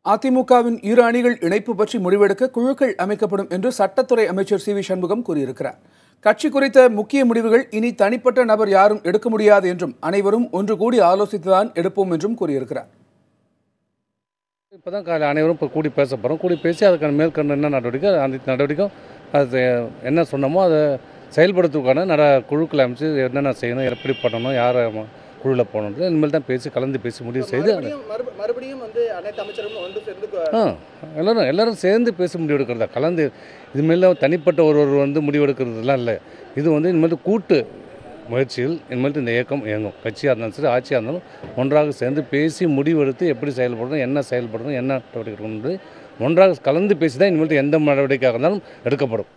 அதிமுகவின் இரு அணிகள் இணைப்பு பற்றி முடிவெடுக்க குழுக்கள் அமைக்கப்படும் என்று சட்டத்துறை அமைச்சர் சி வி சண்முகம் கூறியிருக்கிறார். கட்சி குறித்த முக்கிய முடிவுகள் இனி தனிப்பட்ட நபர் யாரும் எடுக்க முடியாது என்றும் அனைவரும் ஒன்று கூடி ஆலோசித்துதான் எடுப்போம் என்றும் கூறியிருக்கிறார். இப்போதான் அனைவரும் இப்போ கூடி பேச போகிறோம். கூடி பேசி அதுக்கான மேற்கொண்டு என்ன நடவடிக்கை அந்த நடவடிக்கையும் அது என்ன சொன்னமோ அதை செயல்படுத்துவதற்கான குழுக்களை அமைச்சு என்னென்ன செய்யணும், எப்படி பண்ணணும், யாரை குழுவில் போகணும் இனிமேல் தான் கலந்து பேசி முடிவு செய்து மறுபடியும் அனைத்து அமைச்சர்களும் ஒன்று சேர்ந்து எல்லாரும் சேர்ந்து பேசி முடிவு எடுக்கிறதா. கலந்து இதுமாரி தனிப்பட்ட ஒருவர் முடிவெடுக்கிறதுலாம் இல்லை. இது இனிமேல் கூட்டு முயற்சியில் இனிமேல் இந்த இயக்கம் இயங்கும். கட்சியாக இருந்தாலும் சரி, ஆட்சியாக இருந்தாலும் ஒன்றாக சேர்ந்து பேசி முடிவெடுத்து எப்படி செயல்படணும், என்ன செயல்படணும், என்ன நடவடிக்கை ஒன்றாக கலந்து பேசி தான் இனிமேல் எந்த நடவடிக்கையாக இருந்தாலும் எடுக்கப்படும்.